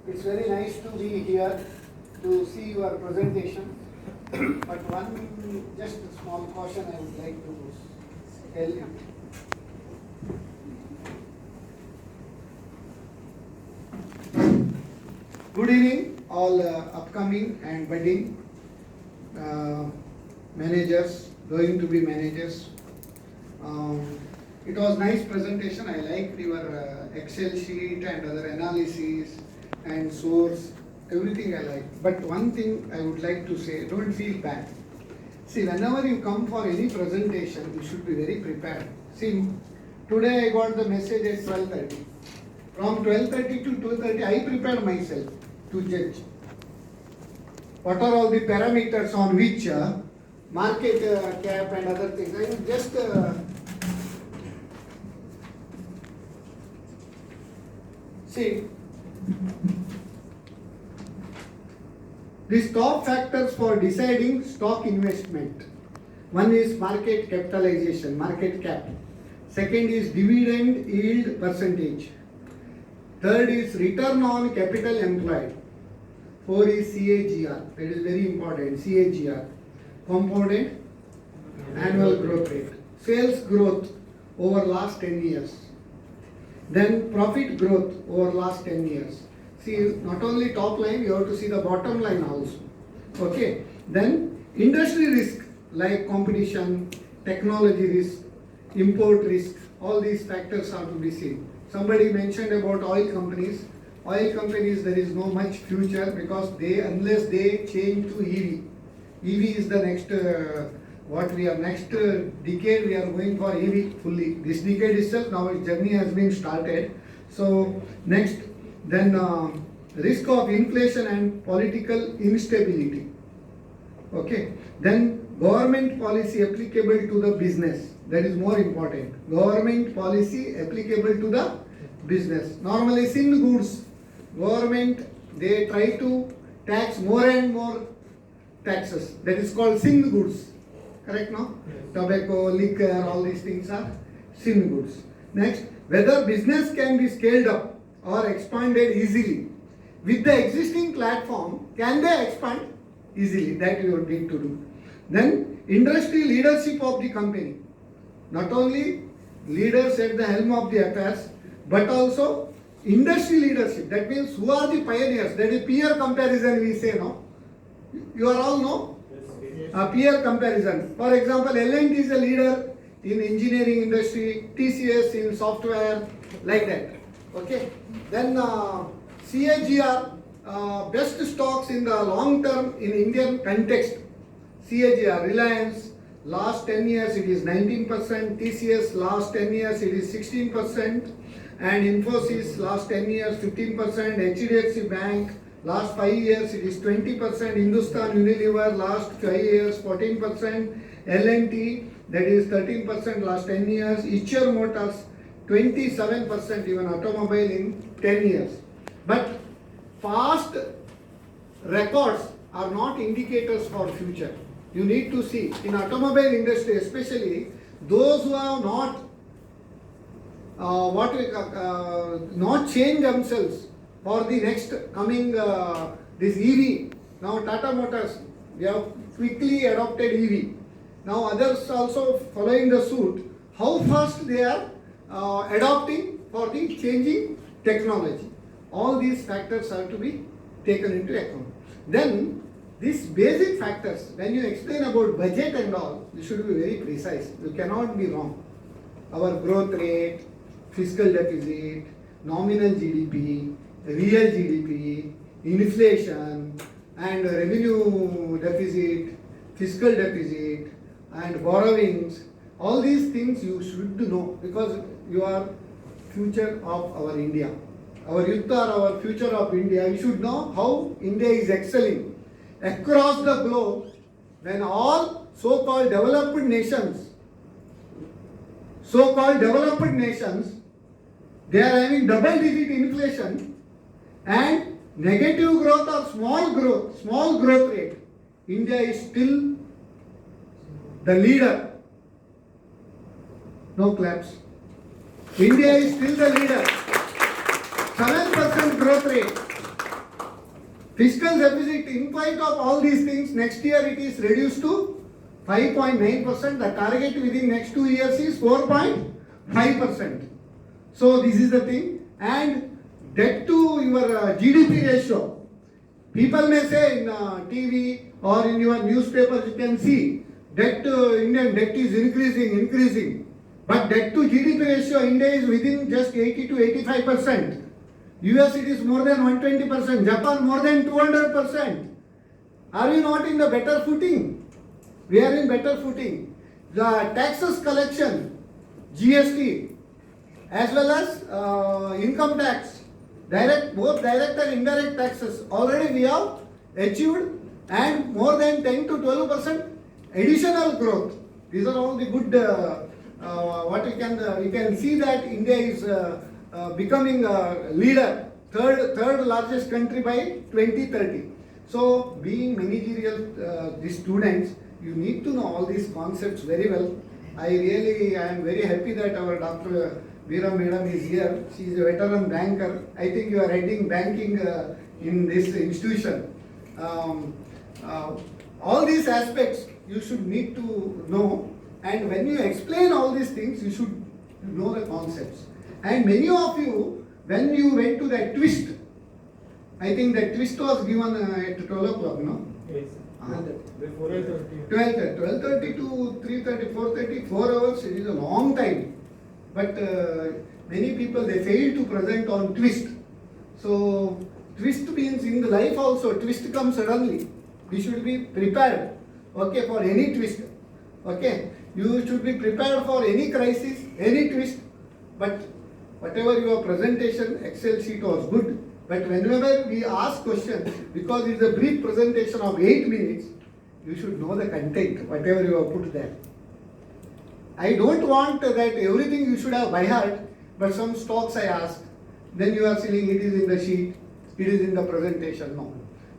It's very nice to be here to see your presentation. But one just a small caution I would like to tell you. Good evening, all upcoming and budding managers, going to be managers. It was nice presentation. I liked your Excel sheet and other analyses and source, everything I like. But one thing I would like to say, don't feel bad. See, whenever you come for any presentation, you should be very prepared. See, today I got the message at 12:30. From 12:30 to 2:30, I prepared myself to judge. What are all the parameters on which market cap and other things? I will just see these top factors for deciding stock investment. One is market capitalization, market cap. Second is dividend yield percentage. Third is return on capital employed. 4 is CAGR, that is very important, CAGR, compounded annual growth rate. Sales growth over last 10 years. Then profit growth over last 10 years. See, not only top line, you have to see the bottom line also. Okay. Then industry risk like competition, technology risk, import risk, all these factors are to be seen. Somebody mentioned about oil companies. Oil companies, there is no much future because unless they change to EV. EV is the next, next decade we are going for EV fully. This decade itself, now its journey has been started. So next, then risk of inflation and political instability. Okay. Then government policy applicable to the business. That is more important. Government policy applicable to the business. Normally, sin goods, government, they try to tax more and more taxes. That is called sin goods. Correct, no? Yes. Tobacco, liquor, all these things are sin goods. Next, whether business can be scaled up or expanded easily. With the existing platform, can they expand easily? That you need to do. Then, industry leadership of the company. Not only leaders at the helm of the affairs, but also industry leadership. That means who are the pioneers? That is peer comparison we say, no? You are all know? Yes. Peer comparison. For example, L&T is a leader in engineering industry, TCS in software, like that. Okay. Then CAGR, best stocks in the long term in Indian context. CAGR, Reliance, last 10 years it is 19%, TCS last 10 years it is 16%, and Infosys last 10 years 15%, HDFC Bank last 5 years it is 20%, Hindustan Unilever last 5 years 14%, L&T that is 13% last 10 years, Eicher Motors 27%, even automobile in 10 years. But past records are not indicators for future. You need to see in automobile industry, especially those who have not changed themselves for the next coming this EV. Now Tata Motors, they have quickly adopted EV. Now others also following the suit. How fast they are adopting for the changing technology. All these factors have to be taken into account. Then these basic factors, when you explain about budget and all, you should be very precise. You cannot be wrong. Our growth rate, fiscal deficit, nominal GDP, real GDP, inflation, and revenue deficit, fiscal deficit, and borrowings, all these things you should know because you are future of our India. Our youth are our future of India. You should know how India is excelling across the globe when all so-called developed nations, they are having double-digit inflation and negative growth or small growth rate. India is still the leader. No claps. India is still the leader. 7% growth rate. Fiscal deficit, in spite of all these things, next year it is reduced to 5.9%. The target within next 2 years is 4.5%. So this is the thing. And debt to your GDP ratio. People may say in TV or in your newspapers you can see Indian debt is increasing. But debt to GDP ratio, India is within just 80 to 85%. US it is more than 120%, Japan more than 200%. Are we not in the better footing? We are in better footing. The taxes collection, GST, as well as income tax, both direct and indirect taxes, already we have achieved, and more than 10 to 12% additional growth. These are all the good, what we can see that India is becoming a leader, third largest country by 2030. So being managerial, the students, you need to know all these concepts very well. I am very happy that our Dr. Veera Madam is here. She is a veteran banker. I think you are heading banking in this institution. All these aspects you should need to know, and when you explain all these things, you should know the concepts. And many of you, when you went to that twist, I think that twist was given at 12 o'clock, no? Yes. 12:30 to 3:30, 4:30, 4 hours, it is a long time. But many people, they fail to present on twist. So twist means in the life also, twist comes suddenly. We should be prepared, okay, for any twist. Okay, you should be prepared for any crisis, any twist. But whatever your presentation, Excel sheet was good. But whenever we ask questions, because it's a brief presentation of 8 minutes, you should know the content, whatever you have put there. I don't want that everything you should have by heart, but some stocks I ask, then you are saying it is in the sheet, it is in the presentation. No.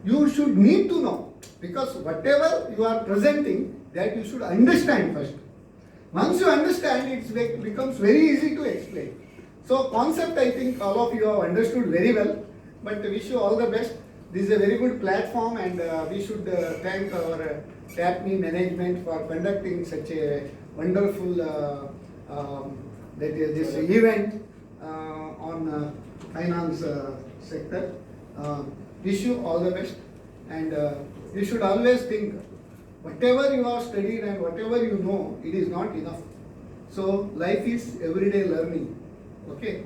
You should need to know, because whatever you are presenting, that you should understand first. Once you understand, it becomes very easy to explain. So concept, I think all of you have understood very well, but wish you all the best. This is a very good platform, and we should thank our TAPMI management for conducting such a wonderful this event on finance sector. Wish you all the best, and you should always think whatever you have studied and whatever you know, it is not enough. So life is everyday learning. Okay,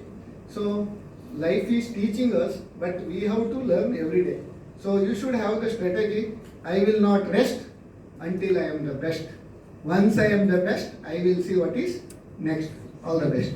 so life is teaching us, but we have to learn every day. So you should have the strategy. I will not rest until I am the best. Once I am the best, I will see what is next. All the best.